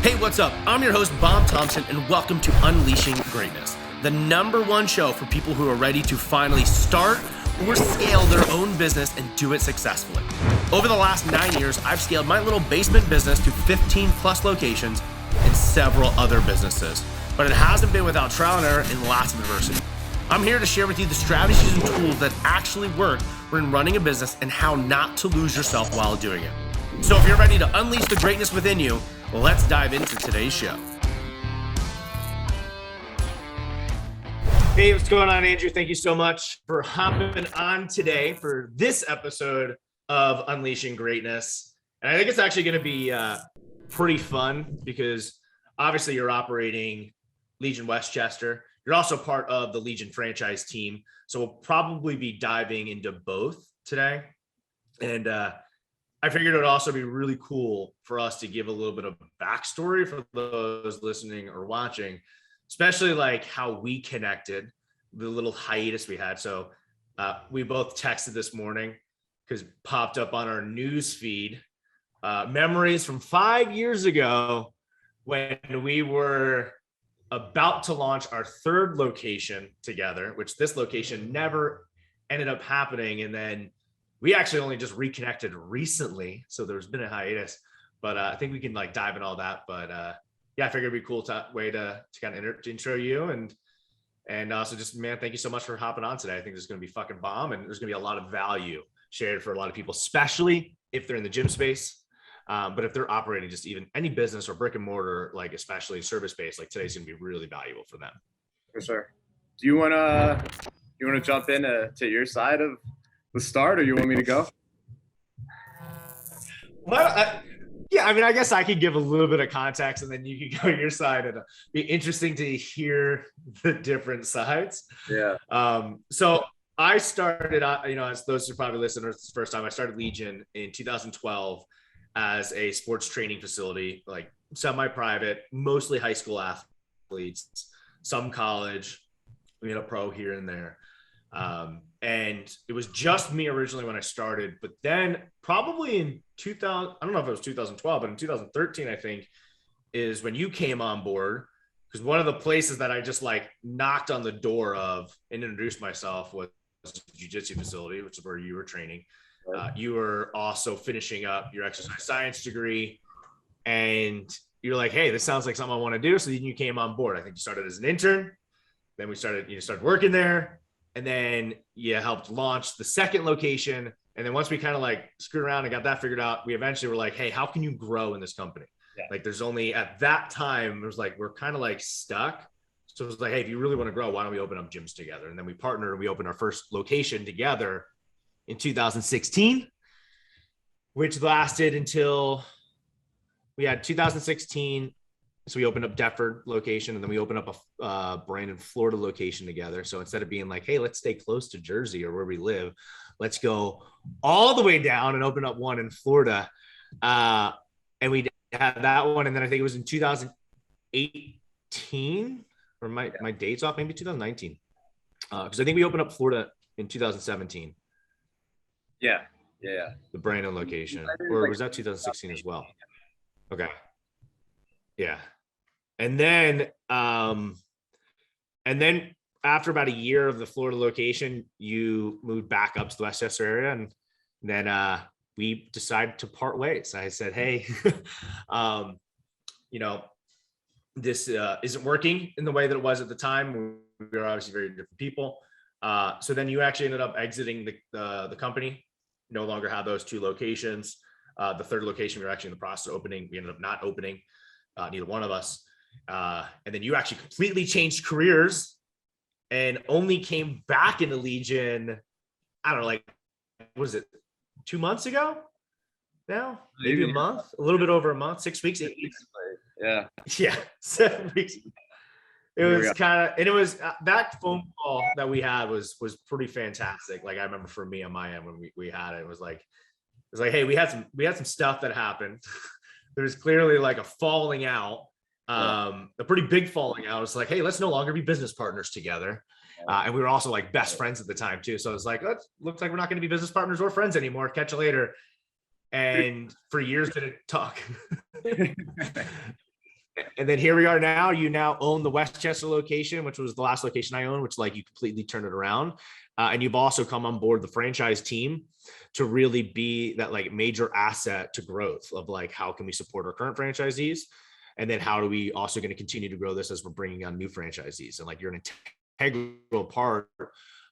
Hey, what's up? I'm your host, Bob Thompson, and welcome to Unleashing Greatness, the #1 show for people who are ready to finally start or scale their own business and do it successfully. Over the last 9 years, I've scaled my little basement business to 15 plus locations and several other businesses, but it hasn't been without trial and error and lots of adversity. I'm here to share with you the strategies and tools that actually work when running a business and how not to lose yourself while doing it. So if you're ready to unleash the greatness within you, let's dive into today's show. Hey, what's going on, Andrew? Thank you so much for hopping on today for this episode of Unleashing Greatness. And I think it's actually going to be pretty fun because obviously you're operating Legion Westchester. You're also part of the Legion franchise team. So we'll probably be diving into both today. And I figured it would also be really cool for us to give a little bit of backstory for those listening or watching, especially like how we connected, the little hiatus we had. So we both texted this morning because popped up on our news feed, memories from 5 years ago when we were about to launch our third location together, which this location never ended up happening. And then we actually only just reconnected recently. So there's been a hiatus, but I think we can like dive in all that. But yeah, I figured it'd be a cool way to kind of intro you. And also just, man, thank you so much for hopping on today. I think this is going to be fucking bomb, and there's going to be a lot of value shared for a lot of people, especially if they're in the gym space. But if they're operating just even any business or brick and mortar, like especially service-based, like today's going to be really valuable for them. For sure. Do you want to jump in to your side of the start, or you want me to go? Well, yeah, I mean, I guess I could give a little bit of context and then you can go your side, and it'll be interesting to hear the different sides. Yeah. So I started, as those who probably listeners, this first time I started Legion in 2012 as a sports training facility, like semi-private, mostly high school athletes, some college, pro here and there. And it was just me originally when I started, but then probably in 2000, I don't know if it was 2012, but in 2013, I think is when you came on board, because one of the places that I just like knocked on the door of and introduced myself was a jiu-jitsu facility, which is where you were training. You were also finishing up your exercise science degree, and you're like, hey, this sounds like something I want to do. So then you came on board. I think you started as an intern. Then you started working there. And then you helped launch the second location. And then once we kind of like screwed around and got that figured out, we eventually were like, hey, how can you grow in this company? Yeah. Like there's only at that time, it was like, we're kind of like stuck. So it was like, hey, if you really want to grow, why don't we open up gyms together? And then we partnered and we opened our first location together in 2016, which lasted until we had 2016. So we opened up Deptford location, and then we opened up a Brandon, Florida location together. So instead of being like, hey, let's stay close to Jersey or where we live, let's go all the way down and open up one in Florida. And we had that one. And then I think it was in 2018, or my date's off, maybe 2019. Because I think we opened up Florida in 2017. Yeah. The Brandon location. Or was that 2016 as well? Okay. Yeah. And then after about a year of the Florida location, you moved back up to the Westchester area, and then we decided to part ways. I said, hey, this isn't working in the way that it was at the time. We were obviously very different people. So then you actually ended up exiting the company, no longer have those two locations. The third location, we were actually in the process of opening. We ended up not opening. Neither one of us. And then you actually completely changed careers and only came back into Legion, I don't know, like, what was it, 2 months ago now? Maybe a month, a little bit over a month, 6 weeks, 8 weeks. Yeah. Yeah, 7 weeks. It was kind of, and it was that phone call that we had was pretty fantastic. Like I remember for me on my end when we had it, it was like, hey, we had some stuff that happened. There was clearly like a falling out, a pretty big falling out. It's like, hey, let's no longer be business partners together. And we were also like best friends at the time too. So it's like, looks like we're not going to be business partners or friends anymore. Catch you later. And for years didn't talk. And then here we are now. You now own the Westchester location, which was the last location I owned, which like you completely turned it around. And you've also come on board the franchise team to really be that like major asset to growth of like, how can we support our current franchisees? And then how do we also going to continue to grow this as we're bringing on new franchisees? And like, you're an integral part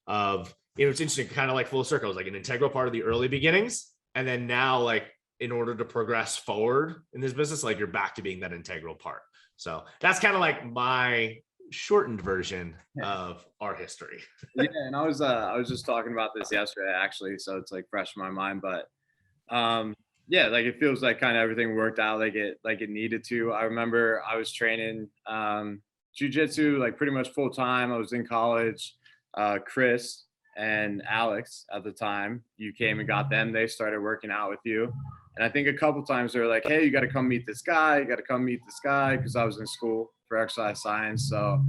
of, it's interesting, kind of like full circle. It's like an integral part of the early beginnings. And then now, like, in order to progress forward in this business, like, you're back to being that integral part. So that's kind of like my shortened version of our history. Yeah, and I was just talking about this yesterday actually, so it's like fresh in my mind. But yeah, like it feels like kind of everything worked out like it needed to. I remember I was training jiu-jitsu like pretty much full time. I was in college. Chris and Alex at the time, you came and got them. They started working out with you. And I think a couple times they were like, hey, you got to come meet this guy. You got to come meet this guy, because I was in school for exercise science. So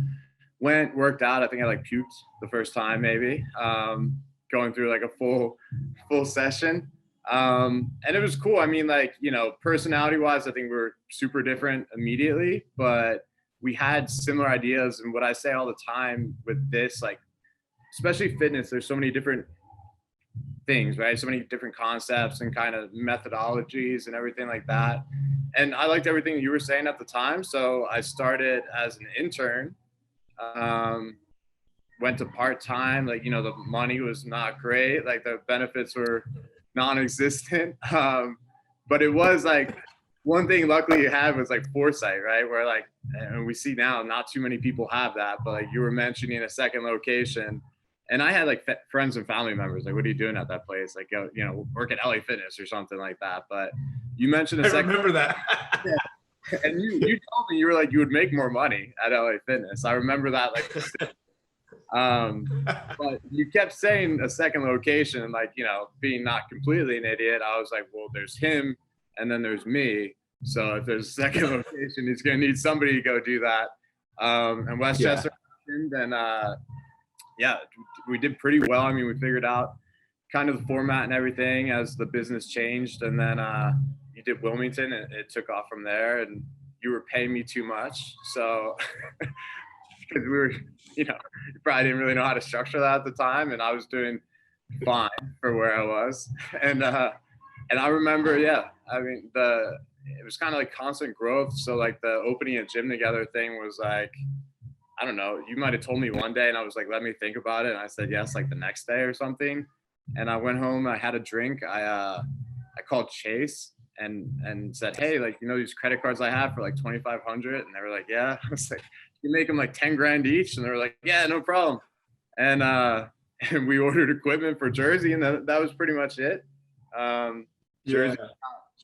worked out. I think I like puked the first time, maybe going through like a full session. And it was cool. I mean, like, personality wise, I think we're super different immediately, but we had similar ideas. And what I say all the time with this, like, especially fitness, there's so many different things, right? So many different concepts and kind of methodologies and everything like that. And I liked everything you were saying at the time. So I started as an intern, went to part-time, like, the money was not great. Like the benefits were non-existent. But it was like, one thing luckily you had was like foresight, right? Where like, and we see now not too many people have that, but like you were mentioning a second location. And I had like friends and family members, like, what are you doing at that place? Like, go, work at LA Fitness or something like that. But you mentioned I remember that. Yeah. And you told me, you were like, you would make more money at LA Fitness. I remember that, like, but you kept saying a second location, and like, being not completely an idiot, I was like, well, there's him and then there's me. So if there's a second location, he's going to need somebody to go do that. And Westchester, then, yeah, we did pretty well. I mean, we figured out kind of the format and everything as the business changed. And then you did Wilmington, and it took off from there. And you were paying me too much. So because we were, you probably didn't really know how to structure that at the time. And I was doing fine for where I was. And I remember, yeah, I mean, it was kind of like constant growth. So like the opening a gym together thing was like, I don't know, you might have told me one day and I was like, let me think about it. And I said yes, like the next day or something. And I went home, I had a drink. I called Chase and said, hey, like, these credit cards I have for like 2,500. And they were like, yeah. I was like, you make them like 10 grand each. And they were like, yeah, no problem. And we ordered equipment for Jersey, and that was pretty much it. Jersey got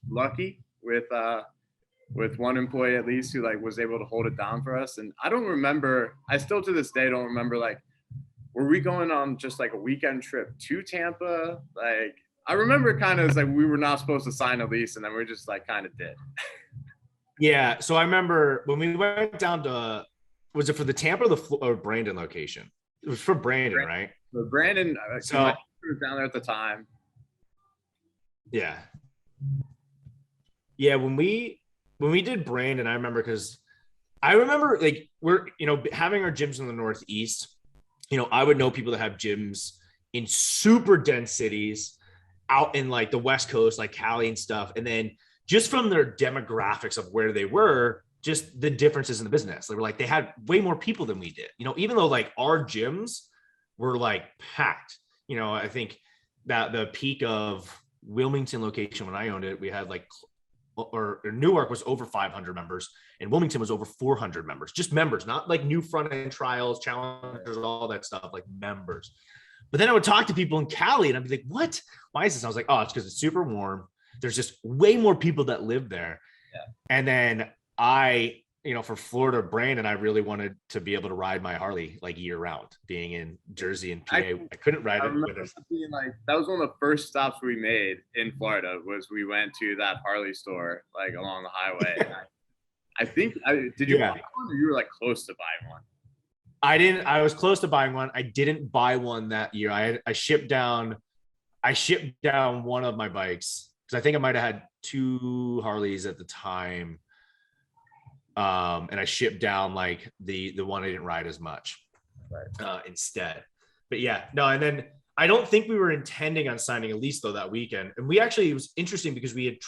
lucky with one employee at least who like was able to hold it down for us. And I still to this day don't remember, like, were we going on just like a weekend trip to Tampa? Like, I remember kind of like we were not supposed to sign a lease, and then we just like kind of did. Yeah. So I remember when we went down to, was it for the Tampa or Brandon location? It was for Brandon, right? So Brandon, so my was down there at the time. Yeah. Yeah. When we did Brandon, I remember like we're, having our gyms in the Northeast, I would know people that have gyms in super dense cities out in like the West Coast, like Cali and stuff. And then just from their demographics of where they were, just the differences in the business. They were like, they had way more people than we did, even though like our gyms were like packed. I think that the peak of Wilmington location, when I owned it, we had like, or Newark was over 500 members and Wilmington was over 400 members, just members, not like new front end trials, challengers, all that stuff, like members. But then I would talk to people in Cali and I'd be like, what? Why is this? I was like, oh, it's because it's super warm. There's just way more people that live there. Yeah. And then I, for Florida Brandon, I really wanted to be able to ride my Harley like year round. Being in Jersey and PA, I couldn't ride it. Being like, that was one of the first stops we made in Florida. Was we went to that Harley store like along the highway. I think did you buy one, or you were like close to buying one? I didn't. I was close to buying one. I didn't buy one that year. I shipped down one of my bikes because I think I might have had two Harleys at the time. And I shipped down like the one I didn't ride as much instead. But yeah, no, and then I don't think we were intending on signing a lease though that weekend. And we actually, it was interesting because we had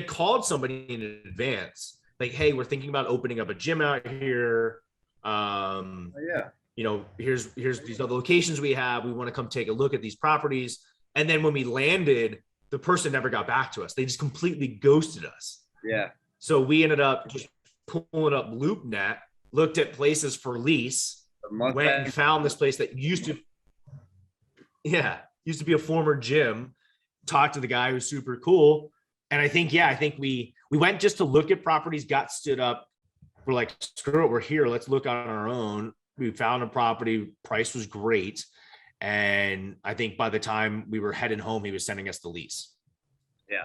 called somebody in advance, like, hey, we're thinking about opening up a gym out here. Yeah. Here's these other locations we have. We want to come take a look at these properties. And then when we landed, the person never got back to us. They just completely ghosted us. Yeah. So we ended up just pulling up LoopNet, looked at places for lease, went and found this place that used to be a former gym, talked to the guy who's super cool. And I think we went just to look at properties, got stood up. We're like, screw it, we're here. Let's look on our own. We found a property, price was great. And I think by the time we were heading home, he was sending us the lease. Yeah.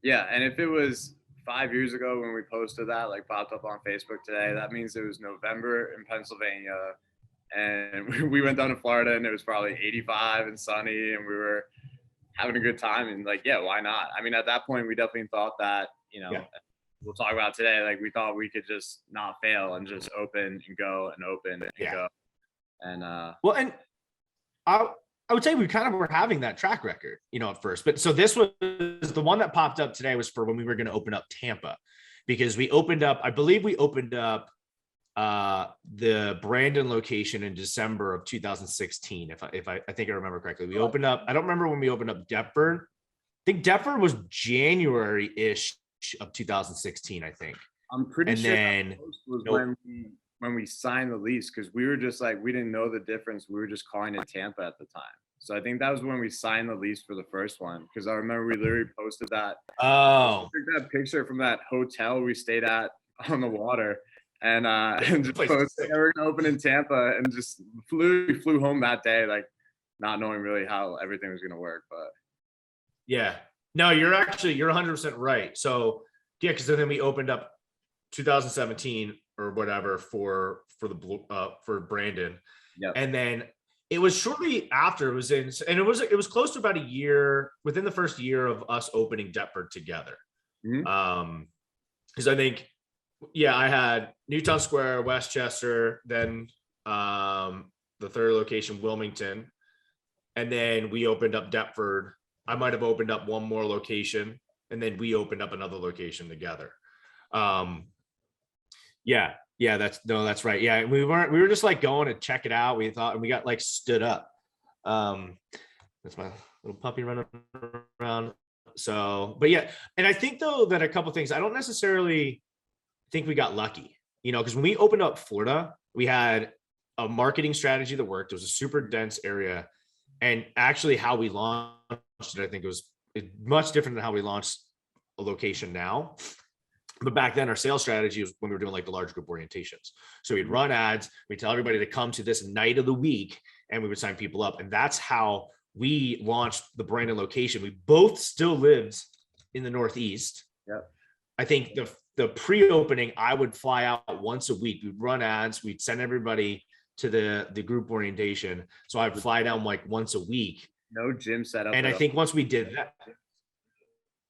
Yeah. And if it was 5 years ago when we posted that, like popped up on Facebook today, that means it was November in Pennsylvania. And we went down to Florida and it was probably 85 and sunny and we were having a good time. And like, yeah, why not? I mean, at that point, we definitely thought that, we'll talk about today. Like we thought we could just not fail and just open and go and open and go. And well, and I would say we kind of were having that track record, at first. But so this was the one that popped up today was for when we were going to open up Tampa, because I believe we opened up the Brandon location in December of 2016. If I think I remember correctly, we opened up, I don't remember when we opened up Deptford. I think Deptford was January-ish of 2016, I think. I'm pretty sure that was when we signed the lease, because we were just like, we didn't know the difference. We were just calling it Tampa at the time. So I think that was when we signed the lease for the first one, because I remember we literally posted that. Oh, that picture from that hotel we stayed at on the water, and just posted we're gonna open in Tampa, and just flew home that day, like not knowing really how everything was gonna work. But yeah, no, you're 100% right. So yeah, because then we opened up 2017 or whatever for Brandon. Yep. And then it was shortly after it was close to about a year within the first year of us opening Deptford together. Mm-hmm. Because I think, I had Newtown Square, Westchester, then the third location, Wilmington. And then we opened up Deptford. I might have opened up one more location, and then we opened up another location together. That's right. Yeah, we were just like going to check it out. We thought, and we got like stood up. That's my little puppy running around. So, but yeah, and I think though that a couple things, I don't necessarily think we got lucky, because when we opened up Florida, we had a marketing strategy that worked. It was a super dense area, and actually how we launched it, I think it was much different than how we launched a location now. But back then, our sales strategy was when we were doing like the large group orientations. So we'd run ads, we'd tell everybody to come to this night of the week, and we would sign people up. And that's how we launched the Brandon location. We both still lived in the Northeast. Yeah. I think the pre-opening, I would fly out once a week. We'd run ads, we'd send everybody to the group orientation. So I'd fly down like once a week. No gym setup. And I think once we did that,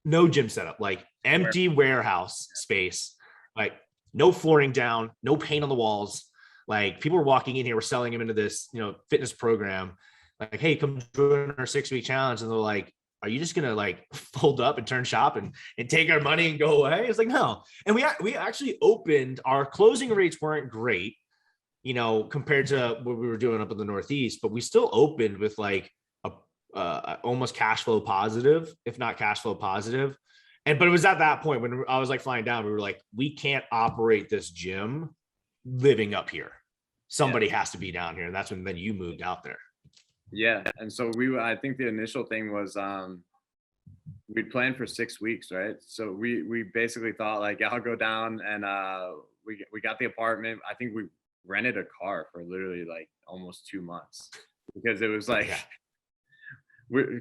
no gym setup, like empty warehouse space, like no flooring down, no paint on the walls. Like people were walking in here, we're selling them into this, fitness program. Like, hey, come join our 6-week challenge. And they're like, are you just gonna like fold up and turn shop and take our money and go away? It's like, no. And we actually opened, our closing rates weren't great, compared to what we were doing up in the Northeast, but we still opened with like almost cash flow positive, if not cash flow positive. But it was at that point when I was like flying down, we were like, we can't operate this gym living up here. Somebody has to be down here. And that's when then you moved out there. Yeah. And so I think the initial thing was we'd planned for 6 weeks, right? So we basically thought like, I'll go down, and we got the apartment. I think we rented a car for literally like almost 2 months, because it was like, we'll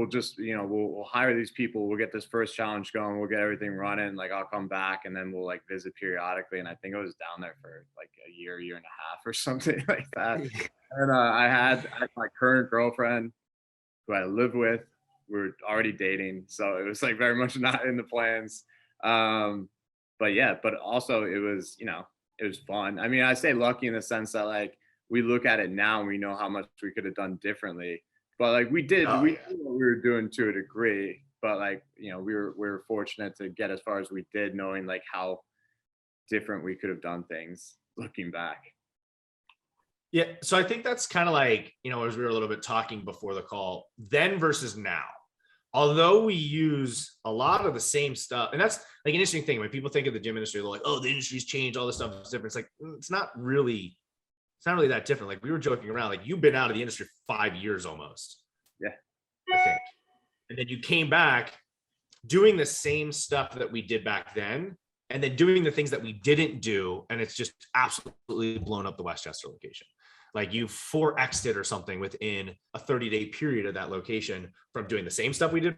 just, we'll hire these people, we'll get this first challenge going, we'll get everything running, like I'll come back, and then we'll like visit periodically. And I think I was down there for like a year and a half or something like that. And I had my current girlfriend who I lived with, we were already dating, so it was like very much not in the plans. But but also it was, it was fun. I mean, I say lucky in the sense that like we look at it now and we know how much we could have done differently. But like Oh we yeah. knew what we were doing to a degree. But like, we were fortunate to get as far as we did, knowing like how different we could have done things looking back. Yeah. So I think that's kind of like, as we were a little bit talking before the call, then versus now. Although we use a lot of the same stuff, and that's like an interesting thing when people think of the gym industry, they're like, oh, the industry's changed, all this stuff is different. It's like, it's not really that different. Like we were joking around, like you've been out of the industry for 5 years almost, Yeah. I think. And then you came back doing the same stuff that we did back then, and then doing the things that we didn't do. And it's just absolutely blown up the Westchester location. Like you 4x'd it or something within a 30-day period of that location from doing the same stuff we did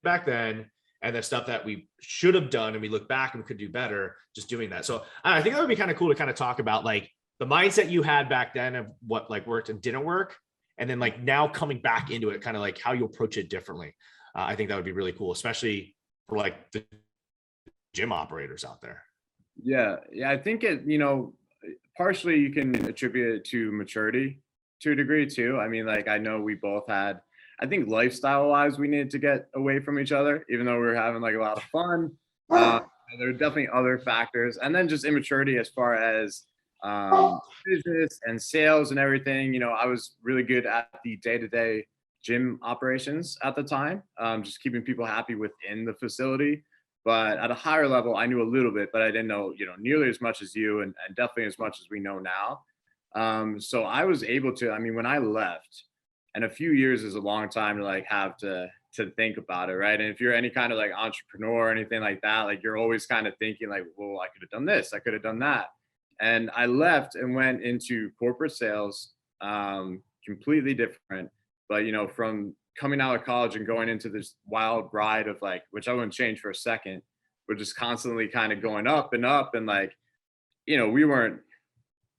back then and the stuff that we should have done and we look back and we could do better just doing that. So I think that would be kind of cool to kind of talk about like the mindset you had back then of what like worked and didn't work. And then like now coming back into it, kind of like how you approach it differently. I think that would be really cool, especially for like the gym operators out there. Yeah. Yeah. I think partially you can attribute it to maturity to a degree too. I mean, like I know we both had, I think lifestyle wise, we needed to get away from each other, even though we were having like a lot of fun. Uh, there were definitely other factors, and then just immaturity as far as business and sales and everything. I was really good at the day-to-day gym operations at the time, just keeping people happy within the facility. But at a higher level, I knew a little bit, but I didn't know, nearly as much as you, and definitely as much as we know now. So I was able to, I mean, when I left, and a few years is a long time to like have to think about it, right? And if you're any kind of like entrepreneur or anything like that, like you're always kind of thinking like, well, I could have done this, I could have done that. And I left and went into corporate sales, completely different. But from coming out of college and going into this wild ride of like, which I wouldn't change for a second, we're just constantly kind of going up and up, and like, we weren't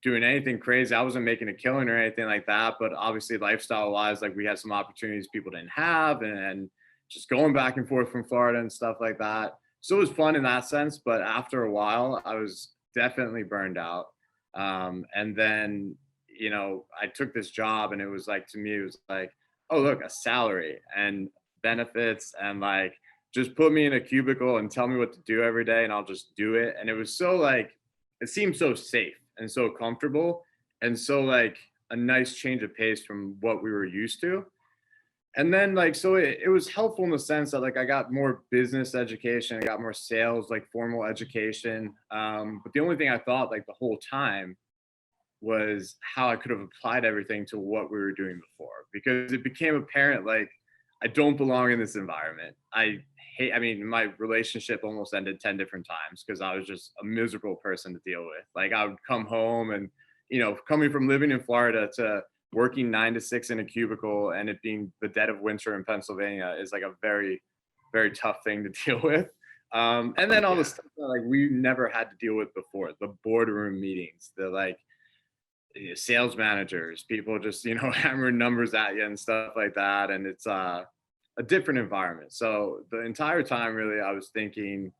doing anything crazy. I wasn't making a killing or anything like that, but obviously lifestyle wise, like we had some opportunities people didn't have, and just going back and forth from Florida and stuff like that. So it was fun in that sense, but after a while, I was definitely burned out. And then, I took this job, and it was like, to me, it was like, oh, look, a salary and benefits, and like, just put me in a cubicle and tell me what to do every day, and I'll just do it. And it was so like, it seemed so safe and so comfortable, and so like a nice change of pace from what we were used to. And then like, so it was helpful in the sense that like I got more business education, I got more sales, like formal education. But the only thing I thought like the whole time was how I could have applied everything to what we were doing before, because it became apparent like I don't belong in this environment. I mean, my relationship almost ended 10 different times because I was just a miserable person to deal with. Like I would come home and, coming from living in Florida to working 9 to 6 in a cubicle, and it being the dead of winter in Pennsylvania is like a very, very tough thing to deal with. And then all the stuff that like we never had to deal with before, the boardroom meetings, the like sales managers, people just, hammering numbers at you and stuff like that. And it's a different environment. So the entire time, really, I was thinking,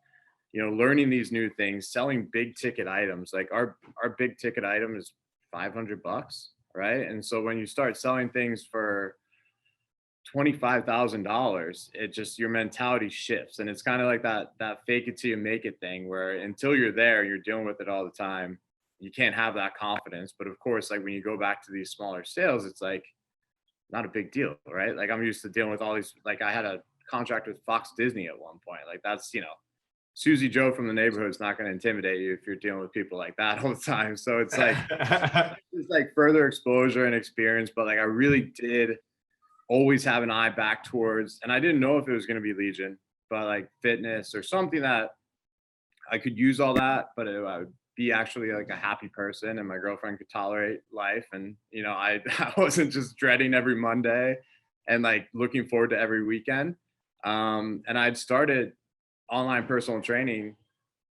learning these new things, selling big ticket items. Like our big ticket item is $500, right? And so when you start selling things for $25,000, it just, your mentality shifts, and it's kind of like that fake it till you make it thing, where until you're there, you're dealing with it all the time. You can't have that confidence. But of course, like when you go back to these smaller sales, it's like not a big deal, right? Like I'm used to dealing with all these, like I had a contract with Fox Disney at one point. Like that's, Susie Joe from the neighborhood is not going to intimidate you if you're dealing with people like that all the time. So it's like, it's like further exposure and experience. But like I really did always have an eye back towards, and I didn't know if it was going to be Legion, but like fitness or something that I could use all that, but I would be actually like a happy person, and my girlfriend could tolerate life. And, I wasn't just dreading every Monday and like looking forward to every weekend. And I'd started online personal training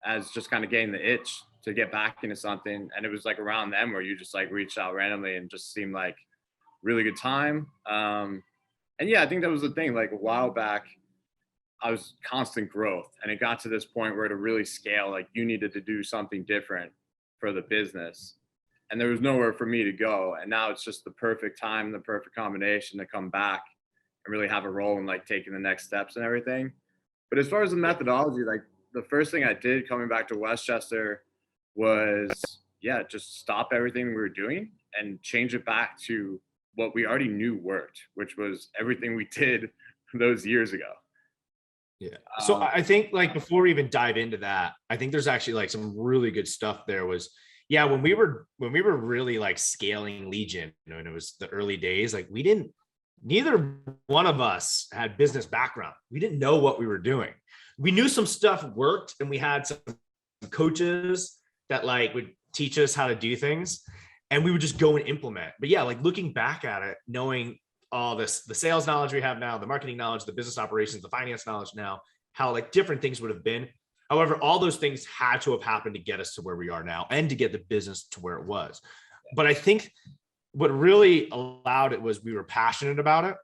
as just kind of getting the itch to get back into something. And it was like around them where you just like reached out randomly and just seemed like really good time. And yeah, I think that was the thing. Like a while back, I was constant growth, and it got to this point where to really scale, like you needed to do something different for the business, and there was nowhere for me to go. And now it's just the perfect time, the perfect combination to come back and really have a role in like taking the next steps and everything. But as far as the methodology, like the first thing I did coming back to Westchester was, yeah, just stop everything we were doing and change it back to what we already knew worked, which was everything we did those years ago. Yeah. So I think like before we even dive into that, I think there's actually like some really good stuff there was, yeah, when we were really like scaling Legion, you know, and it was the early days, like neither one of us had business background. We didn't know what we were doing. We knew some stuff worked, and we had some coaches that like would teach us how to do things, and we would just go and implement. But yeah, like looking back at it, knowing all this, the sales knowledge we have now, the marketing knowledge, the business operations, the finance knowledge now, how like different things would have been. However, all those things had to have happened to get us to where we are now and to get the business to where it was. But I think what really allowed it was we were passionate about it.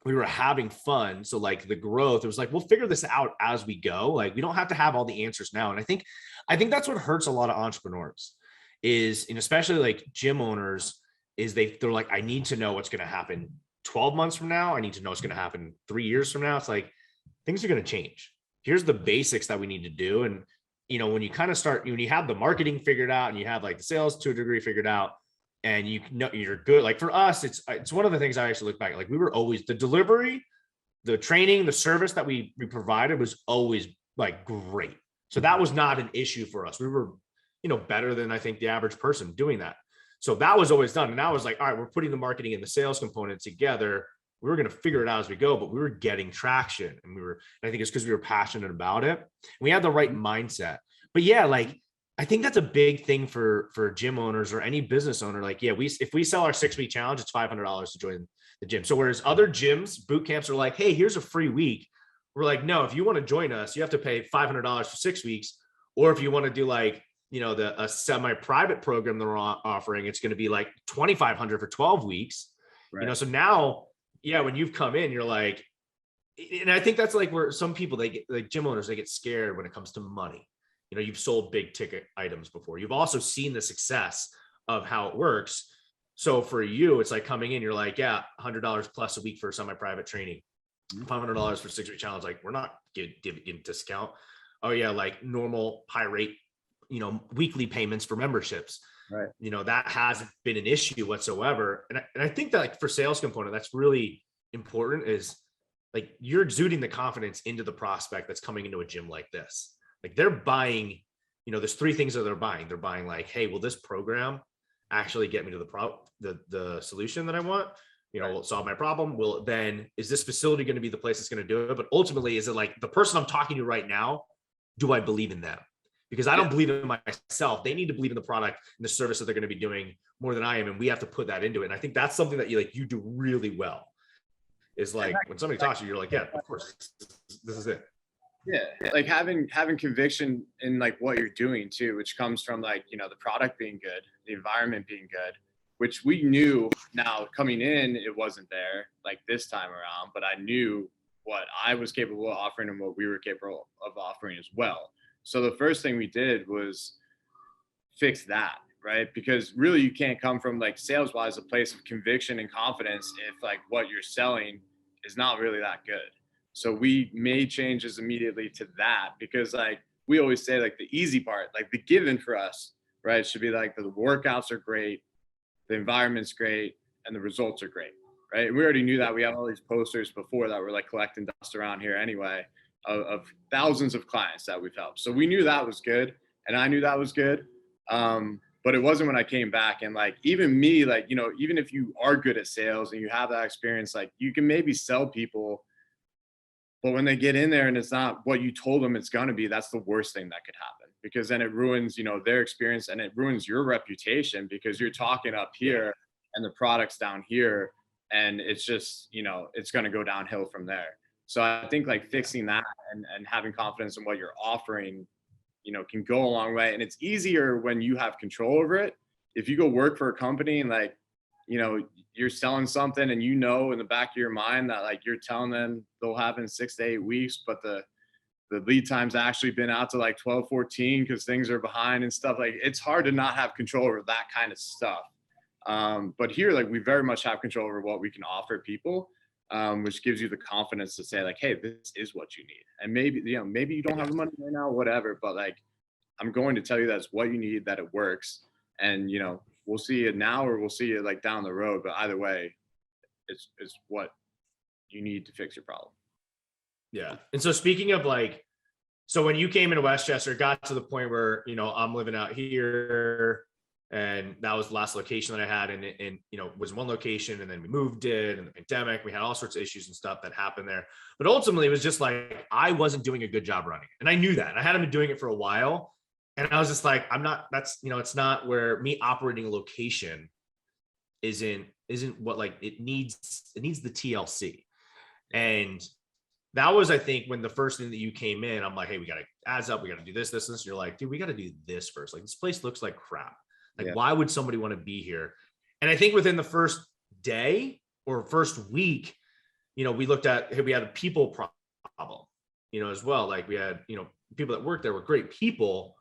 We were having fun. So like the growth, it was like, we'll figure this out as we go. Like we don't have to have all the answers now. And I think that's what hurts a lot of entrepreneurs is, and especially like gym owners, is they're like, I need to know what's going to happen 12 months from now. I need to know what's going to happen 3 years from now. It's like, things are going to change. Here's the basics that we need to do. And, you know, when you kind of start, when you have the marketing figured out and you have like the sales to a degree figured out, and you know you're good. Like for us, it's one of the things I actually look back. Like we were always, the delivery, the training, the service that we provided was always like great. So that was not an issue for us. We were, you know, better than I think the average person doing that. So that was always done. And I was like, all right, we're putting the marketing and the sales component together. We were going to figure it out as we go, but we were getting traction, and I think it's because we were passionate about it. We had the right mindset. But yeah, like I think that's a big thing for gym owners or any business owner. Like, yeah, if we sell our 6-week challenge, it's $500 to join the gym. So whereas other gyms, boot camps are like, hey, here's a free week. We're like, no, if you want to join us, you have to pay $500 for 6 weeks. Or if you want to do like, you know, a semi-private program that we're offering, it's going to be like $2,500 for 12 weeks. Right. You know, so now, yeah, when you've come in, you're like, and I think that's like where some people, they get like gym owners, they get scared when it comes to money. You know, you've sold big ticket items before. You've also seen the success of how it works. So for you, it's like coming in, you're like, yeah, $100 plus a week for semi-private training, $500 for 6-week challenge. Like we're not giving discount. Oh yeah, like normal high rate, you know, weekly payments for memberships. Right. You know, that hasn't been an issue whatsoever. And I think that like for sales component, that's really important is like you're exuding the confidence into the prospect that's coming into a gym like this. Like they're buying, you know, there's 3 things that they're buying. They're buying like, hey, will this program actually get me to the solution that I want? You know, will it solve my problem? Is this facility going to be the place that's going to do it? But ultimately, is it like the person I'm talking to right now, do I believe in them? Because I don't believe in myself. They need to believe in the product and the service that they're going to be doing more than I am. And we have to put that into it. And I think that's something that you do really well is like when somebody talks to you, you're like, yeah, of course, this is it. Yeah, like having conviction in like what you're doing too, which comes from like, you know, the product being good, the environment being good, which we knew. Now coming in, it wasn't there like this time around, but I knew what I was capable of offering and what we were capable of offering as well. So the first thing we did was fix that, right? Because really you can't come from like sales wise a place of conviction and confidence if like what you're selling is not really that good. So we made changes immediately to that, because like we always say, like the easy part, like the given for us, right, should be like the workouts are great, the environment's great, and the results are great, right? We already knew that. We have all these posters before that were like collecting dust around here anyway of thousands of clients that we've helped. So we knew that was good, and I knew that was good. But it wasn't when I came back. And like even me, like, you know, even if you are good at sales and you have that experience, like you can maybe sell people, but when they get in there and it's not what you told them it's going to be, that's the worst thing that could happen, because then it ruins, you know, their experience, and it ruins your reputation because you're talking up here and the product's down here, and it's just, you know, it's going to go downhill from there. So I think like fixing that and having confidence in what you're offering, you know, can go a long way. And it's easier when you have control over it. If you go work for a company and like you know, you're selling something and you know in the back of your mind that like you're telling them they'll happen 6 to 8 weeks, but the lead time's actually been out to like 12, 14 because things are behind and stuff. Like it's hard to not have control over that kind of stuff. But here, like we very much have control over what we can offer people, which gives you the confidence to say like, hey, this is what you need. And maybe, you know, maybe you don't have the money right now, whatever, but like, I'm going to tell you that's what you need, that it works. And, you know, we'll see it now or we'll see it like down the road. But either way, it's what you need to fix your problem. Yeah. And so speaking of like, so when you came into Westchester, it got to the point where, you know, I'm living out here and that was the last location that I had. And you know, was one location and then we moved it and the pandemic, we had all sorts of issues and stuff that happened there. But ultimately it was just like, I wasn't doing a good job running. And I knew that. And I hadn't been doing it for a while. And I was just like, I'm not, that's, you know, it's not where me operating a location isn't what like it needs the TLC. And that was, I think, when the first thing that you came in, I'm like, hey, we got to ads up. We got to do this. And you're like, dude, we got to do this first. Like this place looks like crap. Like, why would somebody want to be here? And I think within the first day or first week, you know, we looked at, hey, we had a people problem, you know, as well. Like we had, you know, people that worked there were great people,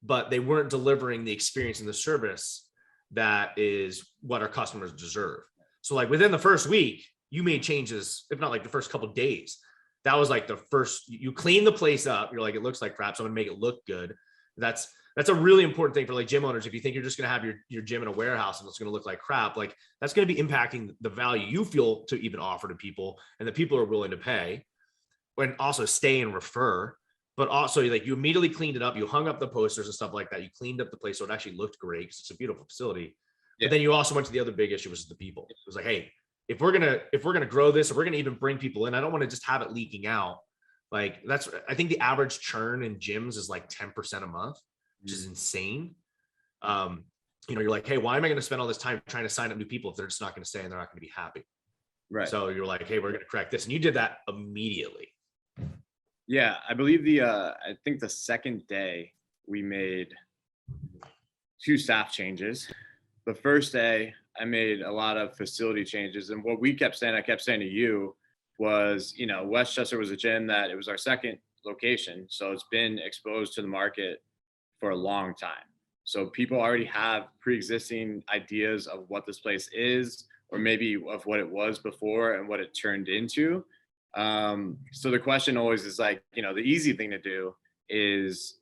but they weren't delivering the experience and the service that is what our customers deserve. So like within the first week, you made changes, if not like the first couple of days. That was like the first, you clean the place up. You're like, it looks like crap, so I'm gonna make it look good. That's a really important thing for like gym owners. If you think you're just gonna have your gym in a warehouse and it's gonna look like crap, like that's gonna be impacting the value you feel to even offer to people and the people are willing to pay, and also stay and refer. But also like you immediately cleaned it up, you hung up the posters and stuff like that. You cleaned up the place so it actually looked great because it's a beautiful facility. Yeah. But then you also went to the other big issue, which is the people. It was like, hey, if we're gonna grow this, if we're gonna even bring people in, I don't want to just have it leaking out. Like I think the average churn in gyms is like 10% a month, which is insane. You know, you're like, hey, why am I going to spend all this time trying to sign up new people if they're just not going to stay and they're not going to be happy? Right. So you're like, hey, we're going to correct this, and you did that immediately. Yeah, I believe I think the second day we made 2 staff changes. The first day I made a lot of facility changes, and what I kept saying to you was, you know, Westchester was a gym that it was our second location. So it's been exposed to the market for a long time. So people already have pre-existing ideas of what this place is, or maybe of what it was before and what it turned into. So the question always is like, you know, the easy thing to do is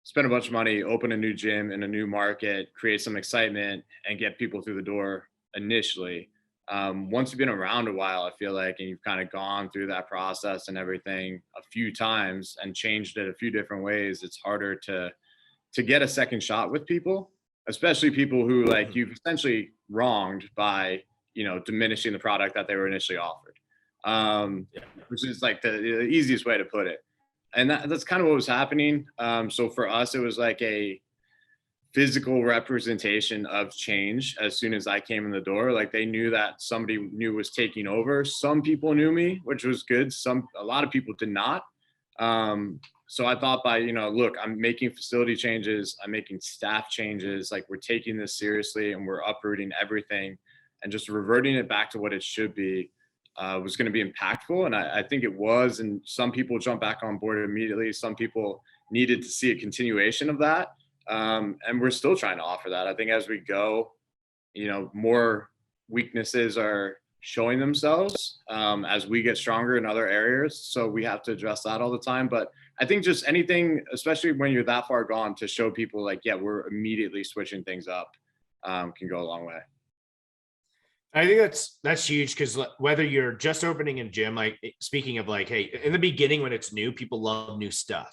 spend a bunch of money, open a new gym in a new market, create some excitement, and get people through the door initially. Once you've been around a while, I feel like, and you've kind of gone through that process and everything a few times and changed it a few different ways, it's harder to get a second shot with people, especially people who like you've essentially wronged by, you know, diminishing the product that they were initially offered, which is like the easiest way to put it. And that's kind of what was happening. So for us, it was like a physical representation of change. As soon as I came in the door, like they knew that somebody new was taking over. Some people knew me, which was good. A lot of people did not. So I thought by, you know, look, I'm making facility changes, I'm making staff changes, like we're taking this seriously and we're uprooting everything and just reverting it back to what it should be, was going to be impactful. And I think it was, and some people jumped back on board immediately. Some people needed to see a continuation of that. And we're still trying to offer that. I think as we go, you know, more weaknesses are showing themselves as we get stronger in other areas. So we have to address that all the time. But I think just anything, especially when you're that far gone, to show people like, yeah, we're immediately switching things up, can go a long way. I think that's huge, because whether you're just opening a gym, like speaking of like, hey, in the beginning when it's new, people love new stuff,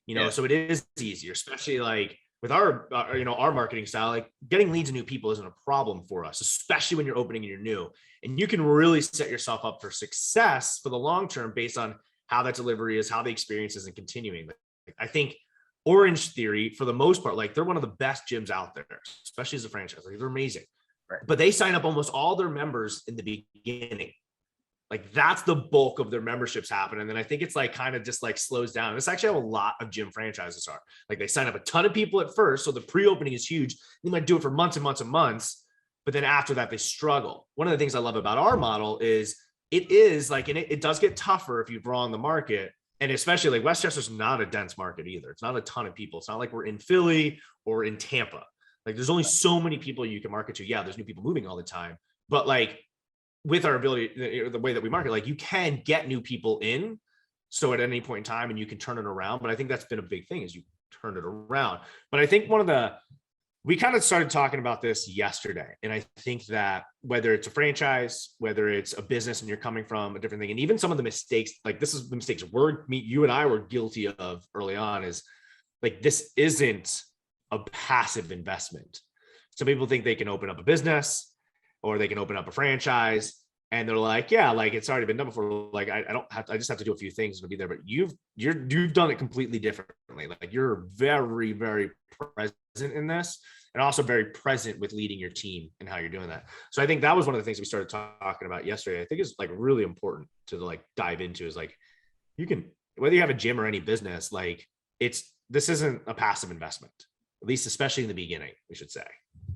you know, so it is easier, especially like with our you know, our marketing style, like getting leads and new people isn't a problem for us, especially when you're opening and you're new, and you can really set yourself up for success for the long term based on how that delivery is, how the experience is, and continuing. I think Orange Theory, for the most part, like they're one of the best gyms out there, especially as a franchise. Like they're amazing. Right. But they sign up almost all their members in the beginning. Like that's the bulk of their memberships happen. And then I think it's like kind of just like slows down. And it's actually how a lot of gym franchises are. Like they sign up a ton of people at first. So the pre-opening is huge. They might do it for months and months and months. but then after that they struggle. One of the things I love about our model is it is like, and it does get tougher if you draw on the market. And especially like Westchester's not a dense market either. It's not a ton of people. It's not like we're in Philly or in Tampa. Like there's only so many people you can market to. Yeah, there's new people moving all the time, but like with our ability, the way that we market, like you can get new people in. So at any point in time, and you can turn it around. But I think that's been a big thing, is you turn it around. But I think we kind of started talking about this yesterday. And I think that whether it's a franchise, whether it's a business and you're coming from a different thing, and even some of the mistakes, like this is the mistakes you and I were guilty of early on, is like, this isn't a passive investment. Some people think they can open up a business or they can open up a franchise and they're like, yeah, like it's already been done before. Like I just have to do a few things to be there, but you've done it completely differently. Like you're very, very present in this, and also very present with leading your team and how you're doing that. So I think that was one of the things we started talking about yesterday. I think is like really important to like dive into, is like, you can, whether you have a gym or any business, like this isn't a passive investment, at least, especially in the beginning, we should say.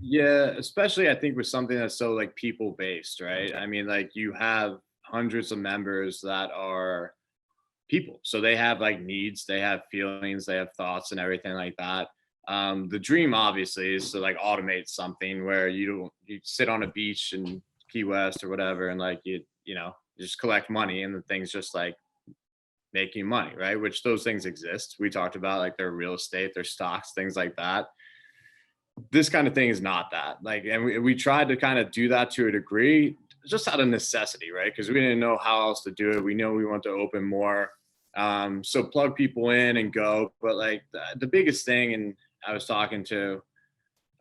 Yeah, especially I think with something that's so like people based, right? I mean, like you have hundreds of members that are people. So they have like needs, they have feelings, they have thoughts and everything like that. The dream obviously is to like automate something where you sit on a beach in Key West or whatever, and like you just collect money and the thing's just like making money, right? Which those things exist. We talked about like their real estate, their stocks, things like that. This kind of thing is not that. Like, and we tried to kind of do that to a degree, just out of necessity, right? Because we didn't know how else to do it. We know we want to open more. So plug people in and go. But like the biggest thing, and I was talking to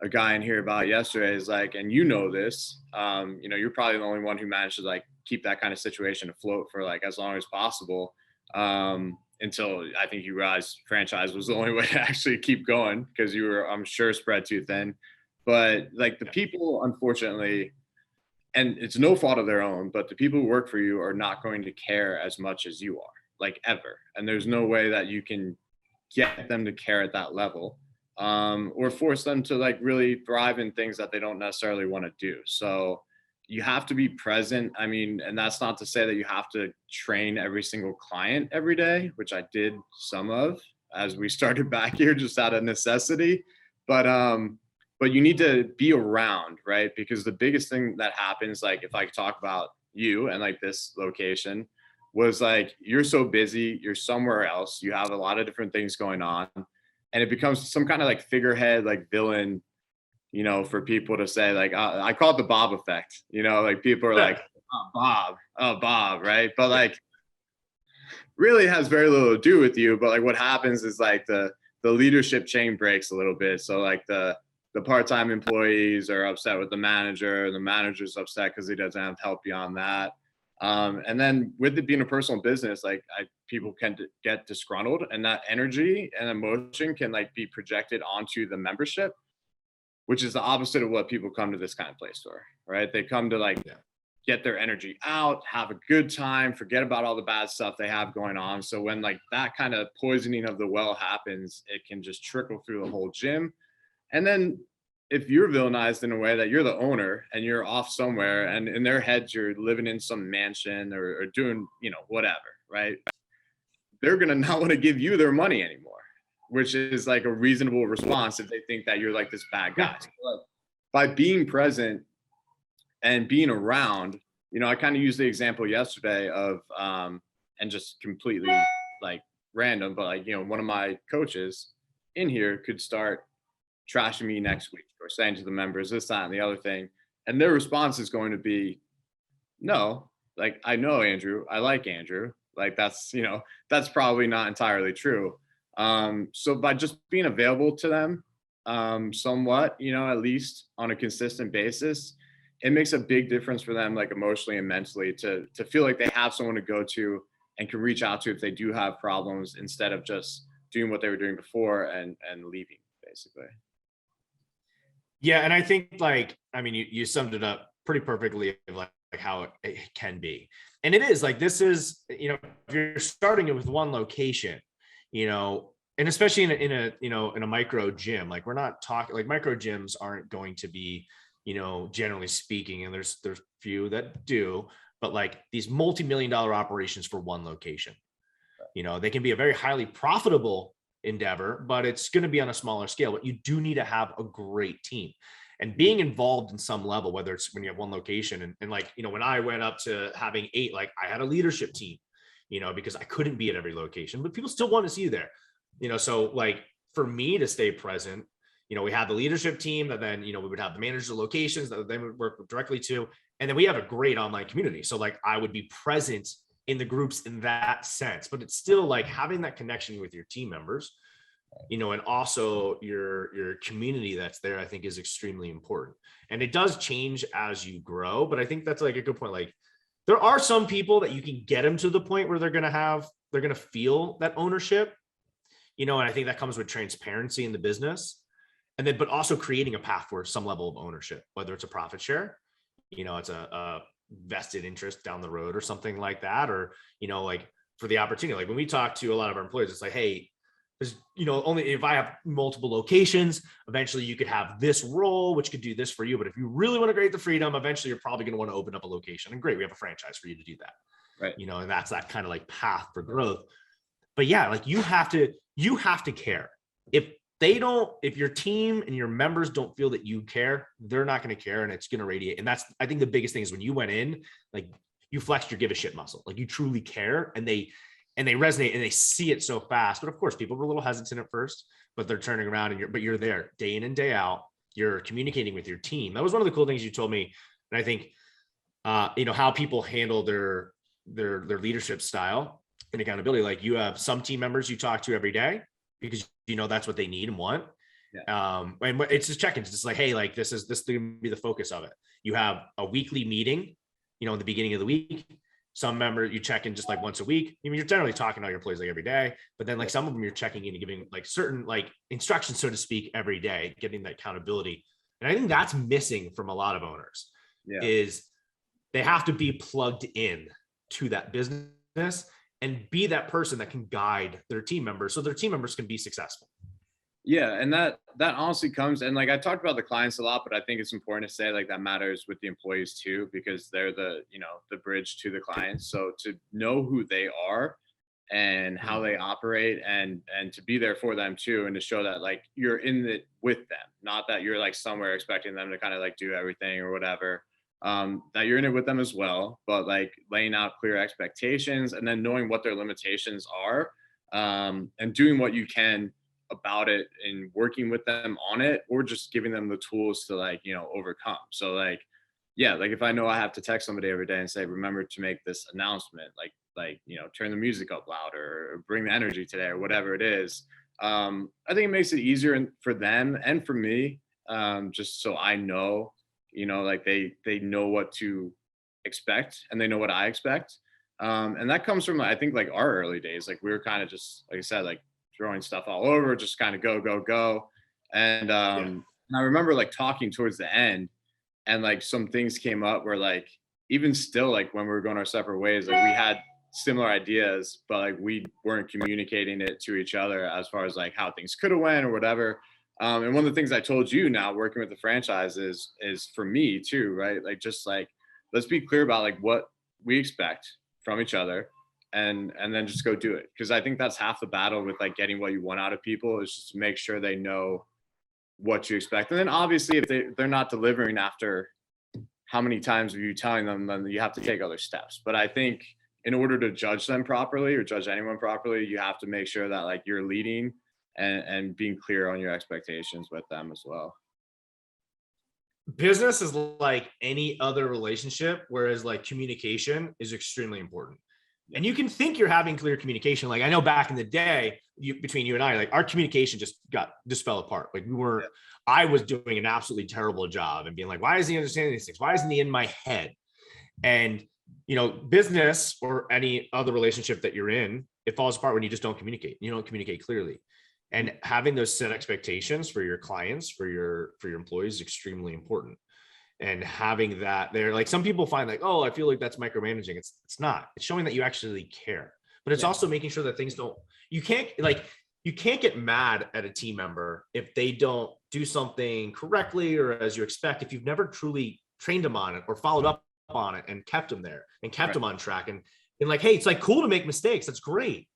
a guy in here about yesterday, is like, and you know this, you're probably the only one who managed to like keep that kind of situation afloat for like as long as possible. Until I think you realized franchise was the only way to actually keep going, because you were, I'm sure, spread too thin. But like the people, unfortunately, and it's no fault of their own, but the people who work for you are not going to care as much as you are, like ever. And there's no way that you can get them to care at that level, or force them to like really thrive in things that they don't necessarily want to do. So you have to be present. I mean, and that's not to say that you have to train every single client every day, which I did some of as we started back here just out of necessity. But you need to be around, right? Because the biggest thing that happens, like if I talk about you and like this location, was like, you're so busy, you're somewhere else, you have a lot of different things going on, and it becomes some kind of like figurehead, like villain, for people to say, like, I call it the Bob effect, like people are like, oh, Bob, right? But like, really has very little to do with you. But like what happens is like the leadership chain breaks a little bit. So like the part-time employees are upset with the manager, the manager's upset because he doesn't have help beyond that. And then with it being a personal business, like people can get disgruntled, and that energy and emotion can like be projected onto the membership, which is the opposite of what people come to this kind of place for, right? They come to like get their energy out, have a good time, forget about all the bad stuff they have going on. So when like that kind of poisoning of the well happens, it can just trickle through the whole gym. And then if you're villainized in a way that you're the owner and you're off somewhere, and in their heads you're living in some mansion or doing, whatever, right? They're going to not want to give you their money anymore, which is like a reasonable response if they think that you're like this bad guy. So like, by being present and being around, I kind of used the example yesterday of, and just completely like random, but like, one of my coaches in here could start trashing me next week or saying to the members this, that, and the other thing. And their response is going to be, no, like, I know Andrew, I like Andrew. Like that's probably not entirely true. So by just being available to them, somewhat, at least on a consistent basis, it makes a big difference for them, like emotionally and mentally, to feel like they have someone to go to and can reach out to if they do have problems, instead of just doing what they were doing before and leaving, basically. Yeah. And I think like, I mean, you summed it up pretty perfectly, like how it can be. And it is like, this is, if you're starting it with one location, and especially in a micro gym, like we're not talking, like micro gyms aren't going to be, generally speaking, and there's few that do, but like these multi-million-dollar operations for one location, they can be a very highly profitable endeavor, but it's going to be on a smaller scale. But you do need to have a great team and being involved in some level, whether it's when you have one location and like, when I went up to having 8, like I had a leadership team, because I couldn't be at every location, but people still want to see you there, so like for me to stay present, we had the leadership team that then, we would have the managers of locations that they would work directly to. And then we have a great online community. So like I would be present in the groups in that sense, but it's still like having that connection with your team members, and also your community that's there, I think is extremely important. And it does change as you grow, but I think that's like a good point. Like there are some people that you can get them to the point where they're going to feel that ownership, and I think that comes with transparency in the business. And then, but also creating a path for some level of ownership, whether it's a profit share, it's a vested interest down the road or something like that, or, like for the opportunity, like when we talk to a lot of our employees, it's like, hey, there's, only if I have multiple locations, eventually you could have this role, which could do this for you. But if you really want to create the freedom, eventually you're probably going to want to open up a location. And great, we have a franchise for you to do that. Right. And that's that kind of like path for growth. But yeah, like you have to care. If your team and your members don't feel that you care, they're not going to care, and it's going to radiate. And that's, I think the biggest thing is when you went in, like you flexed your give a shit muscle, like you truly care, and they resonate and they see it so fast. But of course, people were a little hesitant at first, but they're turning around but you're there day in and day out. You're communicating with your team. That was one of the cool things you told me. And I think, how people handle their leadership style and accountability. Like you have some team members you talk to every day because that's what they need and want. Yeah. And it's just check-ins. It's just like, hey, like this is going to be the focus of it. You have a weekly meeting, in the beginning of the week. Some member you check in just like once a week. I mean, you're generally talking to your employees like every day, but then like some of them you're checking in and giving like certain like instructions, so to speak, every day, getting that accountability. And I think that's missing from a lot of owners. Yeah. Is they have to be plugged in to that business and be that person that can guide their team members so their team members can be successful. Yeah. And that honestly comes, and like I talked about the clients a lot, but I think it's important to say like that matters with the employees too, because they're the bridge to the clients. So to know who they are and how they operate and to be there for them too, and to show that like you're in it with them, not that you're like somewhere expecting them to kind of like do everything or whatever, that you're in it with them as well, but like laying out clear expectations and then knowing what their limitations are, and doing what you can about it and working with them on it, or just giving them the tools to like, overcome. So like, yeah, like if I know I have to text somebody every day and say, remember to make this announcement, like, turn the music up louder or bring the energy today or whatever it is. I think it makes it easier for them and for me, just so I know, like they know what to expect and they know what I expect. And that comes from, I think like our early days, like we were kind of just, like I said, like throwing stuff all over, just kind of go. And and I remember like talking towards the end, and like some things came up where like, even still, like when we were going our separate ways, like we had similar ideas, but like we weren't communicating it to each other as far as like how things could have went or whatever. And one of the things I told you now working with the franchise is for me too, right? Like, just like, let's be clear about like what we expect from each other, and then just go do it. Cause I think that's half the battle with like getting what you want out of people, is just to make sure they know what you expect. And then obviously if they're not delivering after how many times are you telling them, then you have to take other steps. But I think in order to judge them properly or judge anyone properly, you have to make sure that like you're leading and being clear on your expectations with them as well. Business is like any other relationship, whereas like communication is extremely important. And you can think you're having clear communication. Like I know back in the day, between you and I, like our communication just fell apart. Like I was doing an absolutely terrible job and being like, why isn't he understanding these things? Why isn't he in my head? And, business or any other relationship that you're in, it falls apart when you just don't communicate. You don't communicate clearly. And having those set expectations for your clients, for your employees is extremely important. And having that there, like some people find like, oh, I feel like that's micromanaging. It's not. It's showing that you actually care. But it's also making sure that things don't, you can't get mad at a team member if they don't do something correctly or as you expect if you've never truly trained them on it or followed up on it and kept them there and kept them on track and like, hey, it's like cool to make mistakes. That's great.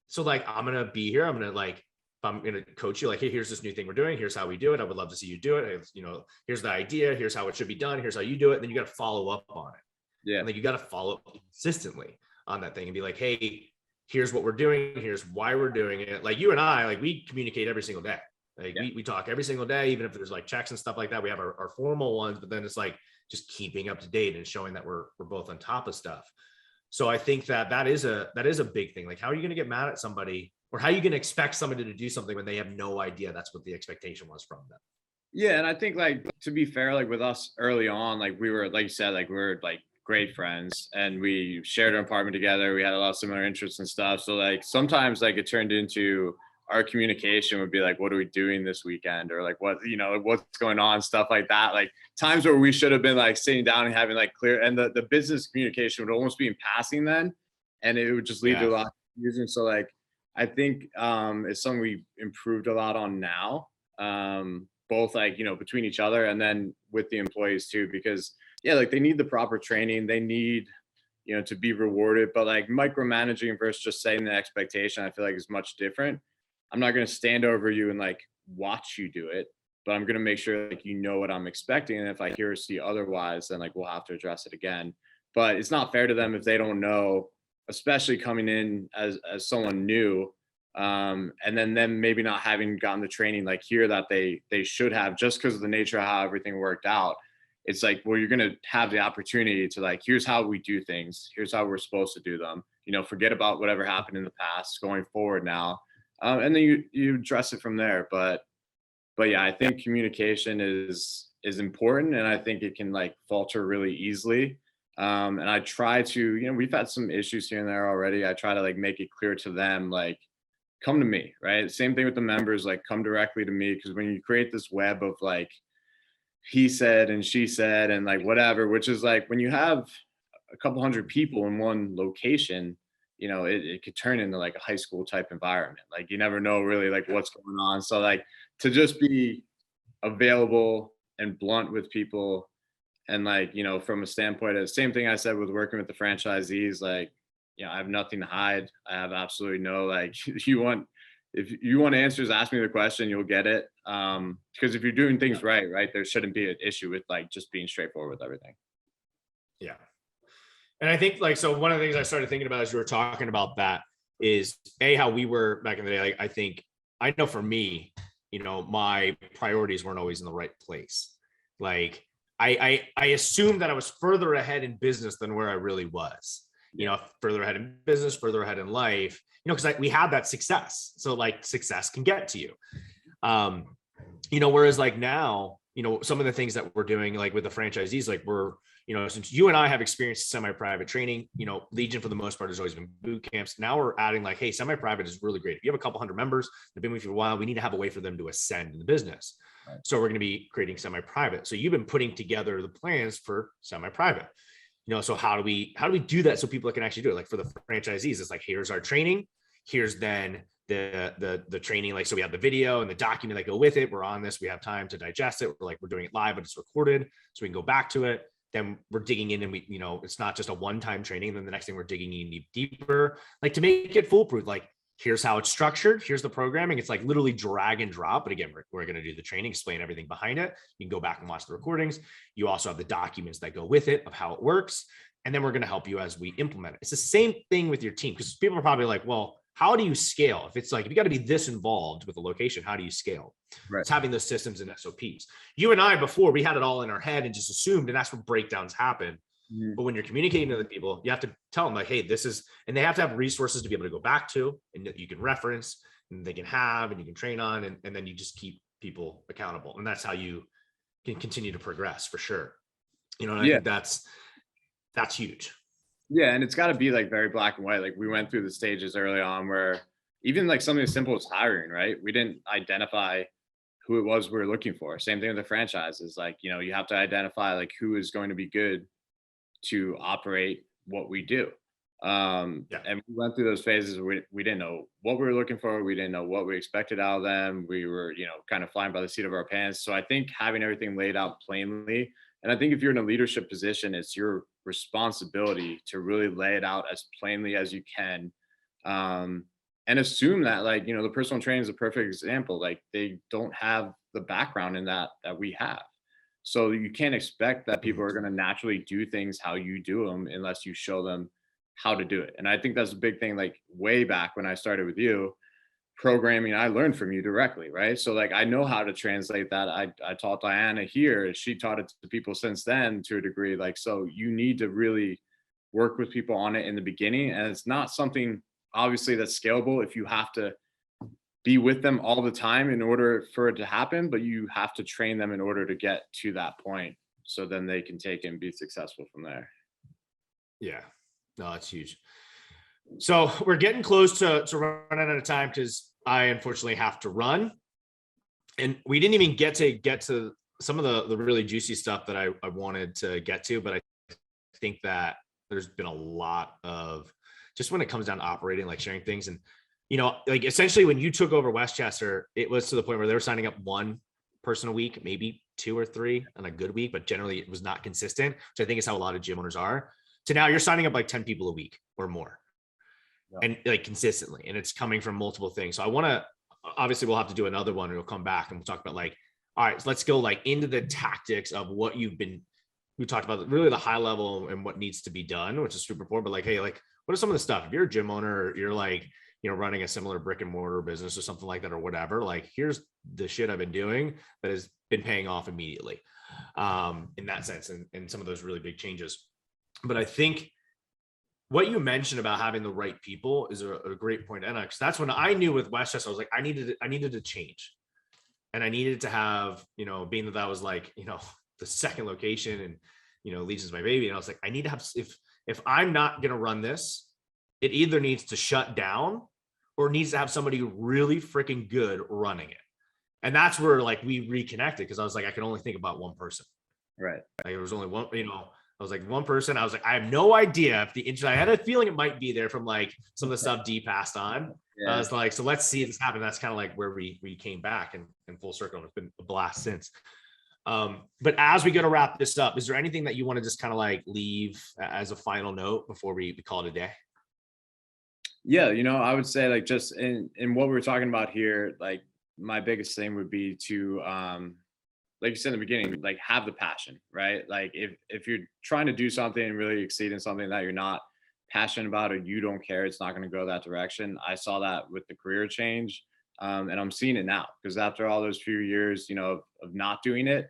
So like, I'm going to be here. I'm going to like, I'm going to coach you like, hey, here's this new thing we're doing. Here's how we do it. I would love to see you do it. You know, here's the idea. Here's how it should be done. Here's how you do it. And then you got to follow up on it. Yeah. And like, you got to follow up consistently on that thing and be like, hey, here's what we're doing. Here's why we're doing it. Like you and I, like we communicate every single day. Like we talk every single day, even if there's like checks and stuff like that. We have our formal ones, but then it's like just keeping up to date and showing that we're both on top of stuff. So I think that is a big thing. Like, how are you going to get mad at somebody, or how are you going to expect somebody to do something when they have no idea that's what the expectation was from them? Yeah. And I think, like, to be fair, like with us early on, like we were, like you said, like we were like great friends and we shared an apartment together. We had a lot of similar interests and stuff. So like sometimes like it turned into our communication would be like, what are we doing this weekend? Or like, what, you know, what's going on, stuff like that. Like times where we should have been like sitting down and having like clear, and the business communication would almost be in passing then. And it would just lead to a lot of confusion. So like, I think it's something we've improved a lot on now, both like, you know, between each other and then with the employees too, because yeah, like they need the proper training. They need, you know, to be rewarded, but like micromanaging versus just setting the expectation, I feel like is much different. I'm not going to stand over you and like watch you do it, but I'm going to make sure like you know what I'm expecting. And if I hear or see otherwise, then like we'll have to address it again. But it's not fair to them if they don't know, especially coming in as someone new, and then them maybe not having gotten the training like here that they should have, just because of the nature of how everything worked out. It's like, well, you're going to have the opportunity to like, here's how we do things. Here's how we're supposed to do them. You know, forget about whatever happened in the past going forward now. And then you address it from there. But yeah, I think communication is important, and I think it can like falter really easily. And I try to, you know, we've had some issues here and there already. I try to like make it clear to them, like, come to me, right? Same thing with the members, like come directly to me, because when you create this web of like he said and she said and like whatever, which is like when you have a couple hundred people in one location, you know, it could turn into like a high school type environment. Like you never know really like what's going on. So like to just be available and blunt with people, and like, you know, from a standpoint of the same thing I said with working with the franchisees, like, you know, I have nothing to hide. I have absolutely no, like, if you want answers, ask me the question, you'll get it. Because if you're doing things right, there shouldn't be an issue with like just being straightforward with everything. Yeah. And I think like, so one of the things I started thinking about as you were talking about that is how we were back in the day. Like, I think, I know for me, you know, my priorities weren't always in the right place. Like I assumed that I was further ahead in business than where I really was, you know, further ahead in business, further ahead in life, you know, because we had that success. So like success can get to you. You know, whereas like now, you know, some of the things that we're doing, like with the franchisees, like we're, you know, since you and I have experienced semi-private training, you know, Legion for the most part has always been boot camps. Now we're adding like, hey, semi-private is really great. If you have a couple hundred members that have been with you for a while, we need to have a way for them to ascend in the business. Right. So we're going to be creating semi-private. So you've been putting together the plans for semi-private. You know, so how do we do that so people can actually do it? Like for the franchisees, it's like, here's our training. Here's then the training. Like, so we have the video and the document that go with it. We're on this. We have time to digest it. We're doing it live, but it's recorded, so we can go back to it. Then we're digging in, and we, you know, it's not just a one-time training. Then the next thing we're digging in deeper, like to make it foolproof. Like, here's how it's structured. Here's the programming. It's like literally drag and drop. But again, we're going to do the training, explain everything behind it. You can go back and watch the recordings. You also have the documents that go with it of how it works. And then we're going to help you as we implement it. It's the same thing with your team, because people are probably like, well, how do you scale? If it's like, if you got to be this involved with a location, how do you scale? Right. It's having those systems and SOPs. You and I, before, we had it all in our head and just assumed, and that's where breakdowns happen. Mm-hmm. But when you're communicating to the people, you have to tell them like, hey, this is, and they have to have resources to be able to go back to, and that you can reference, and they can have, and you can train on, and then you just keep people accountable. And that's how you can continue to progress, for sure. You know, and I think that's huge. Yeah. And it's got to be like very black and white. Like we went through the stages early on where even like something as simple as hiring, right? We didn't identify who it was we were looking for. Same thing with the franchises. Like, you know, you have to identify like who is going to be good to operate what we do. And we went through those phases. We didn't know what we were looking for. We didn't know what we expected out of them. We were, kind of flying by the seat of our pants. So I think having everything laid out plainly, and I think if you're in a leadership position, it's your responsibility to really lay it out as plainly as you can. And assume that, like, the personal training is a perfect example. Like, they don't have the background in that we have. So you can't expect that people are going to naturally do things how you do them unless you show them how to do it. And I think that's a big thing. Like, way back when I started with you, programming, I learned from you directly, right? So, like, I know how to translate that. I taught Diana here. She taught it to people since then to a degree. Like, so you need to really work with people on it in the beginning. And it's not something, obviously, that's scalable if you have to be with them all the time in order for it to happen, but you have to train them in order to get to that point, so then they can take it and be successful from there. Yeah, no, that's huge. So we're getting close to running out of time, because I unfortunately have to run, and we didn't even get to some of the really juicy stuff that I wanted to get to, but I think that there's been a lot of, just when it comes down to operating, like sharing things. And, like, essentially when you took over Westchester, it was to the point where they were signing up one person a week, maybe 2 or 3 on a good week, but generally it was not consistent, which I think is how a lot of gym owners are. To now you're signing up like 10 people a week or more. Yeah. And like consistently, and it's coming from multiple things. So I want to, obviously we'll have to do another one, and we'll come back and we'll talk about, like, all right, so let's go like into the tactics of what we talked about, really the high level and what needs to be done, which is super important. But, like, hey, like, what are some of the stuff? If you're a gym owner, or you're like, running a similar brick and mortar business or something like that, or whatever, like, here's the shit I've been doing that has been paying off immediately, in that sense, and some of those really big changes. But I think what you mentioned about having the right people is a great point. And because that's when I knew with Westchester, I was like, I needed to change, and I needed to have, being that was like, the second location, and, Legion's my baby. And I was like, I need to have, if I'm not going to run this, it either needs to shut down or needs to have somebody really freaking good running it. And that's where, like, we reconnected, because I was like, I can only think about one person. Right. Like, there was only one, I was like, one person. I was like, I have no idea if the interest, I had a feeling it might be there from like some of the stuff D passed on. Yeah. I was like, so let's see this happen. That's kind of like where we came back and full circle. And it's been a blast since. But as we go to wrap this up, is there anything that you want to just kind of like leave as a final note before we call it a day? Yeah, I would say, like, just in what we're talking about here, like, my biggest thing would be to, like you said in the beginning, like, have the passion, right? Like, if you're trying to do something and really exceed in something that you're not passionate about, or you don't care, it's not going to go that direction. I saw that with the career change, and I'm seeing it now, because after all those few years, of not doing it,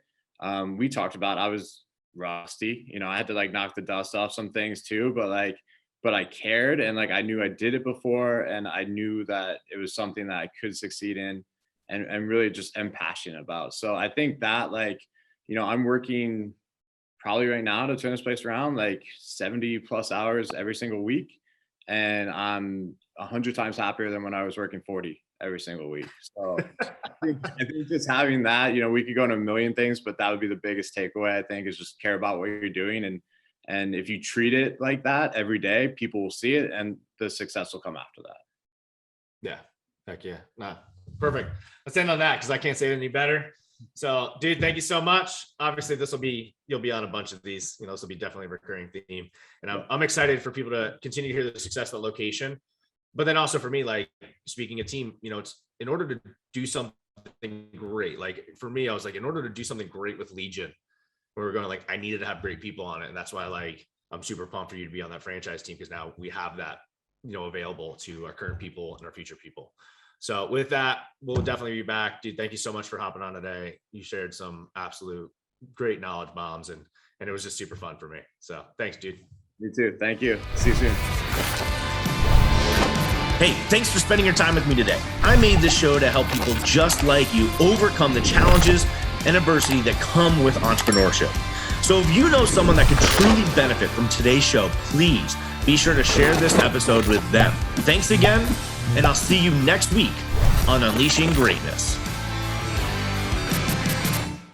we talked about, I was rusty. I had to, like, knock the dust off some things too, but I cared, and, like, I knew I did it before, and I knew that it was something that I could succeed in, and really just am passionate about. So I think that, like, I'm working probably right now to turn this place around, like 70 plus hours every single week. And I'm 100 times happier than when I was working 40 every single week. So I think just having that, we could go into a million things, but that would be the biggest takeaway, I think, is just care about what you're doing. And if you treat it like that every day, people will see it, and the success will come after that. Yeah. Heck yeah. Nah, perfect. Let's end on that, because I can't say it any better. So, dude, thank you so much. Obviously, you'll be on a bunch of these. This will be definitely a recurring theme. And I'm excited for people to continue to hear the success of the location. But then also for me, like, speaking a team, it's in order to do something great. Like, for me, I was like, in order to do something great with Legion, where we're going, like, I needed to have great people on it. And that's why, like, I'm super pumped for you to be on that franchise team, because now we have that, available to our current people and our future people. So with that, we'll definitely be back. Dude, thank you so much for hopping on today. You shared some absolute great knowledge bombs, and it was just super fun for me. So thanks, dude. You too. Thank you. See you soon. Hey, thanks for spending your time with me today. I made this show to help people just like you overcome the challenges and adversity that come with entrepreneurship. So if you know someone that could truly benefit from today's show, please be sure to share this episode with them. Thanks again, and I'll see you next week on Unleashing Greatness.